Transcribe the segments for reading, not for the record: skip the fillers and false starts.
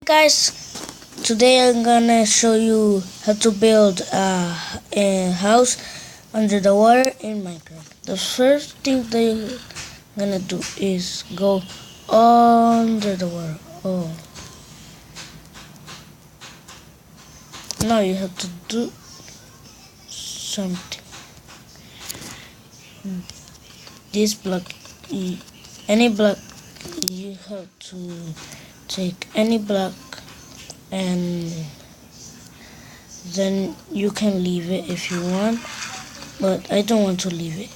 Guys, today I'm gonna show you how to build a house under the water in Minecraft. The first thing that you're gonna do is go under the water. Oh, now you have to do something. This block, any block, you have to take any block and then you can leave it if you want, but I don't want to leave it.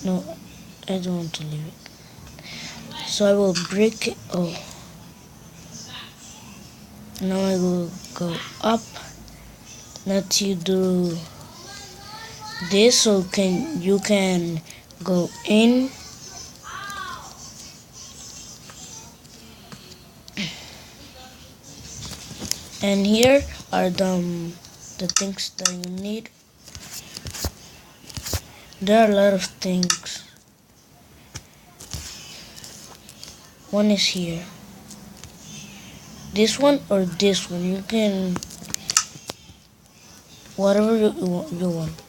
No, I don't want to leave it. So I will break it. Oh, now I will go up. Let you do this so you can go in. And here are the things that you need. There are a lot of things. One is here. This one or this one. You can whatever you want.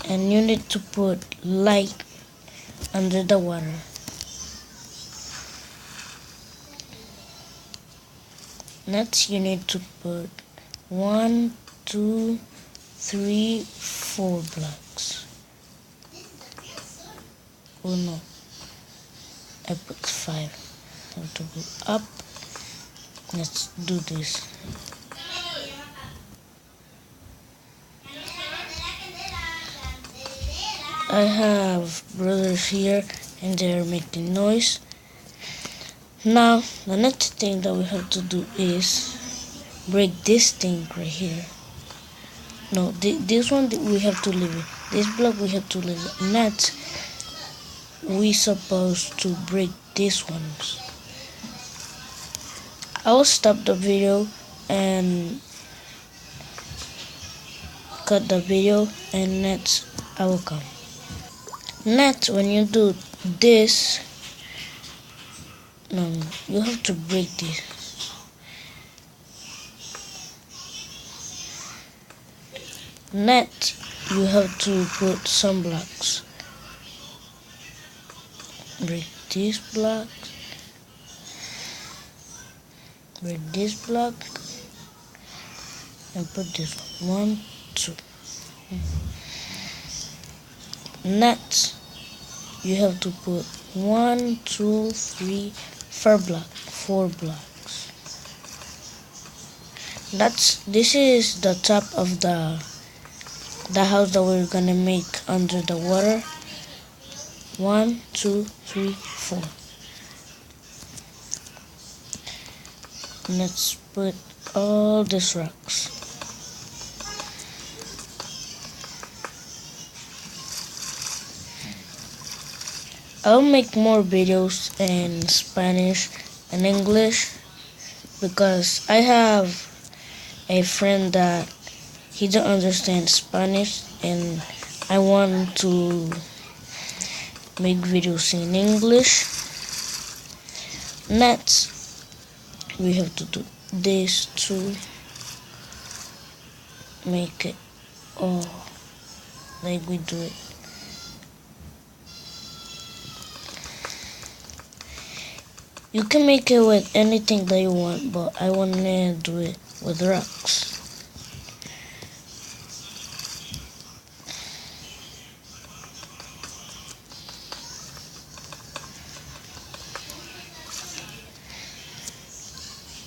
And you need to put light under the water. Next you need to put 1, 2, 3, 4 blocks. Oh no, I put 5. I have to go up. Let's do this. I have brothers here and they're making noise. Now the next thing that we have to do is break this thing right here. No, this one we have to leave it. This block we have to leave it. Next we supposed to break these ones. I will stop the video and cut the video, and next I will come. Next, when you do this, no, you have to break this. Next, you have to put some blocks. Break this block. Break this block. And put this one. 1, 2. Next, you have to put 1, 2, 3, 4 blocks. This is the top of the house that we're gonna make under the water. 1, 2, 3, 4. Let's put all these rocks. I'll make more videos in Spanish and English because I have a friend that he don't understand Spanish and I want to make videos in English. Next, we have to do this to make it all like we do it. You can make it with anything that you want, but I want to do it with rocks.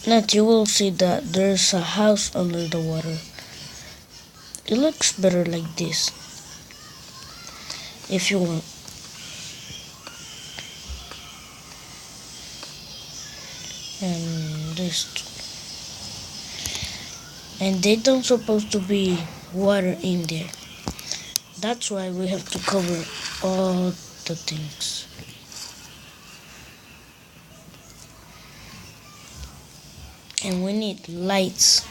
Next, you will see that there's a house under the water. It looks better like this, if you want. And this too. And they don't supposed to be water in there. That's why we have to cover all the things. And we need lights.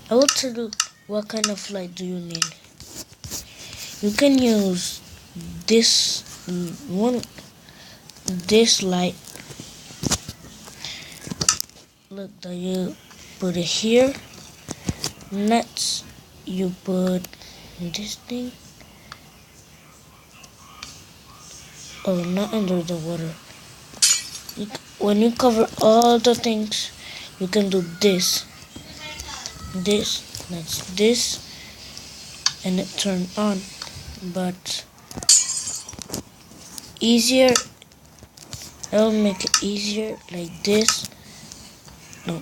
I will tell you what kind of light do you need. You can use this one, this light. Look, that you put it here. Next, you put this thing. Oh, not under the water. When you cover all the things, you can do this, that's this, and it turn on. But easier, I'll make it easier like this. No,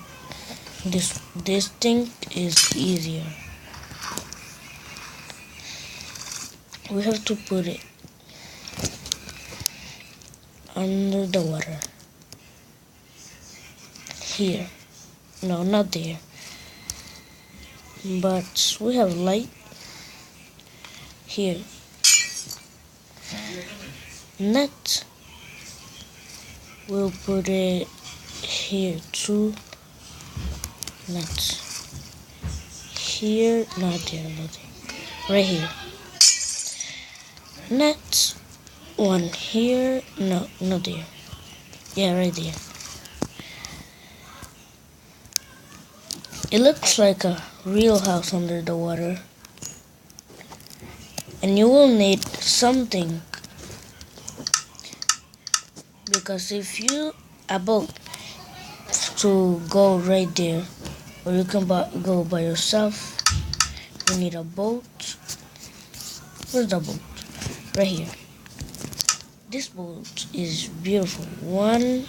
this thing is easier. We have to put it under the water. Here. No, not there. But we have light here. Next, we'll put it here too. Next, here, not there, not there. Right here. Next, one here. No, not there. Yeah, right there. It looks like a real house under the water. And you will need something, because if you a boat to go right there, or you can go by yourself, you need a boat. Where's the boat? Right here. This boat is beautiful. 1,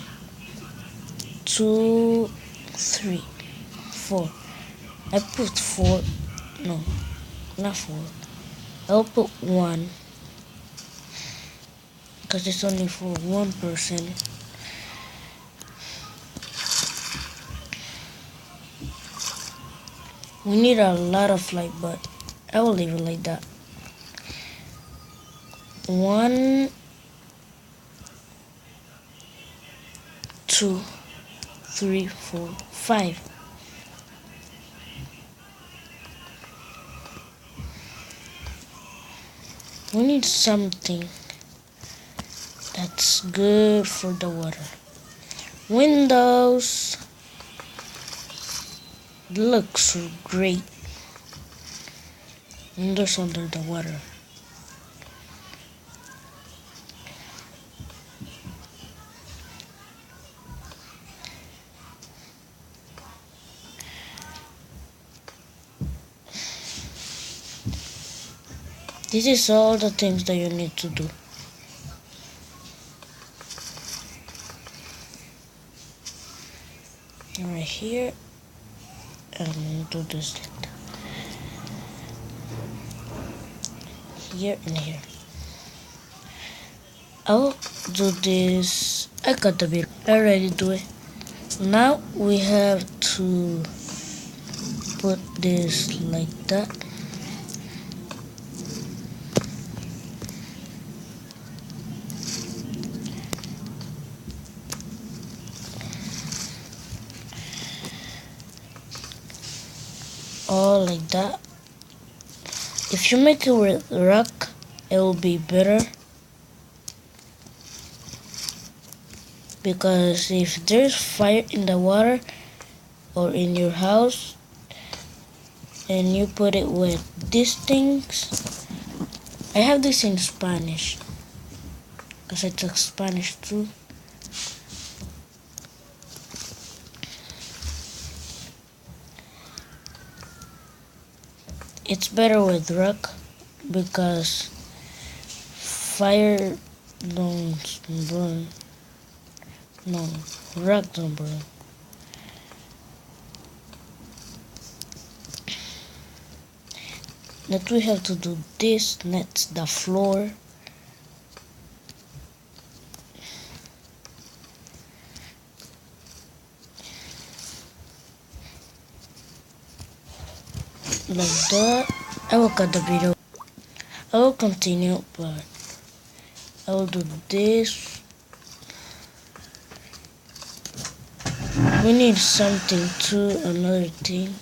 2, 3, 4. I put 4. No, not 4. I'll put 1 because it's only for one person. We need a lot of light, but I will leave it like that. 1, 2, 3, 4, 5. We need something that's good for the water. Windows. Looks great. Windows under the water. This is all the things that you need to do. Right here, and do this like that. Here and here. I'll do this. I got the bit. I already do it. Now we have to put this like that. All like that. If you make it with rock, it will be better, because if there's fire in the water or in your house and you put it with these things, I have this in Spanish because I took Spanish too. It's better with rock because fire don't burn. No, rock don't burn. That we have to do this, next the floor. Like that. I will cut the video. I will continue, but I will do this. We need something too, another thing.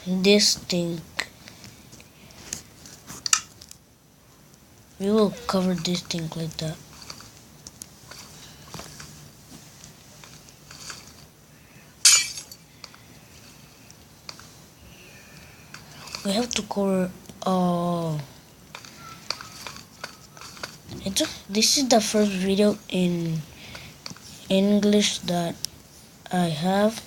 This thing We will cover this thing like that. We have to cover this is the first video in English that I have.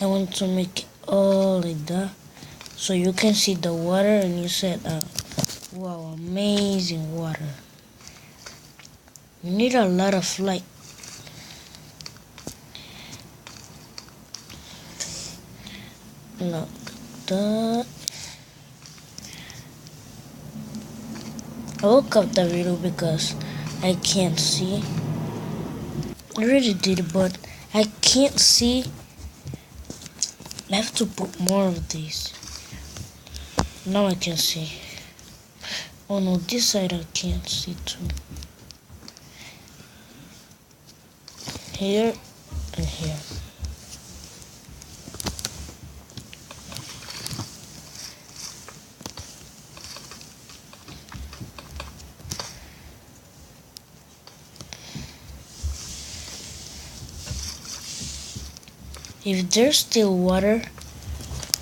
I want to make it all like that so you can see the water and you said wow, amazing water. You need a lot of light. Like that. I will cut the video because I can't see. I already did it, but I can't see. I have to put more of these. Now I can see. Oh no, this side I can't see too. Here and here. If there's still water,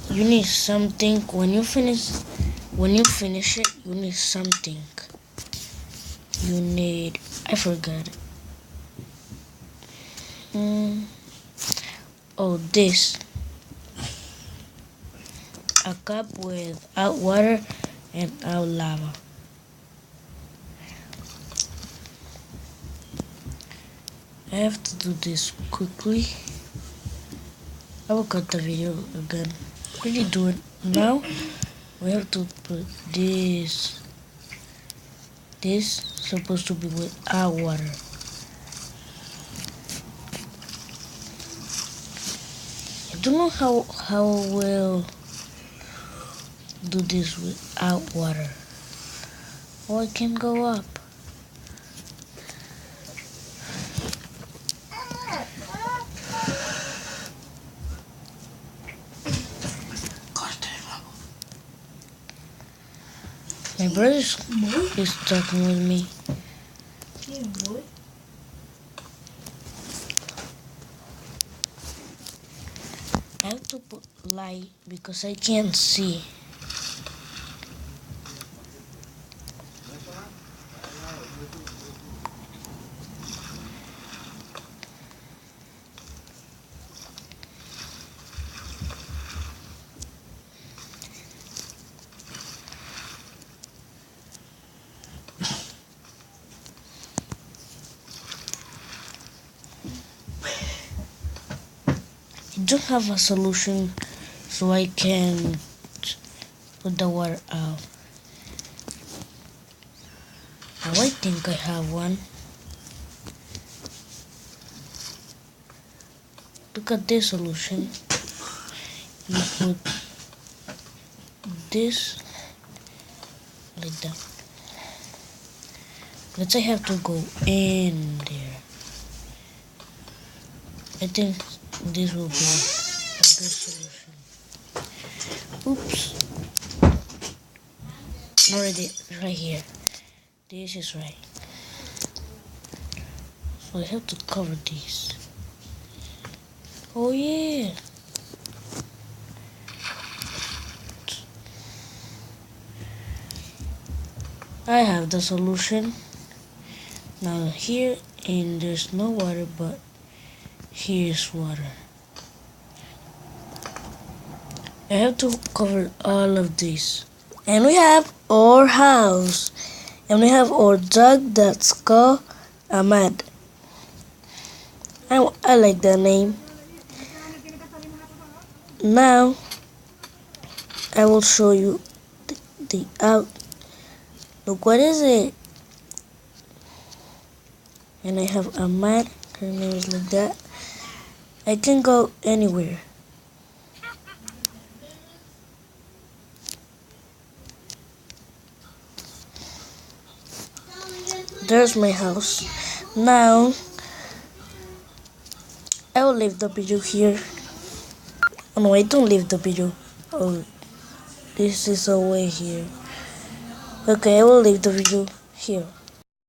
you need something. When you finish it, you need something. You need, I forgot it. Oh, this. A cup without water and out lava. I have to do this quickly. I will cut the video again. Really do it now. We have to put this. This supposed to be without water. I don't know how we'll do this without water. Oh, I can go up. My brother is talking with me. I have to put light because I can't see. I don't have a solution so I can put the water out. Now I think I have one. Look at this solution. You put this like that. Let's say I have to go in there. I think this will be a good solution. Oops. Already right here. This is right. So I have to cover these. Oh yeah. I have the solution. Now here and there's no water, but here's water. I have to cover all of this. And we have our house. And we have our dog that's called Ahmad. I like that name. Now I will show you the out. Look, what is it? And I have Ahmad. Her name is like that. I can go anywhere. There's my house. Now I will leave the video here. Oh no, I don't leave the video. Oh, this is a way here. Okay, I will leave the video here.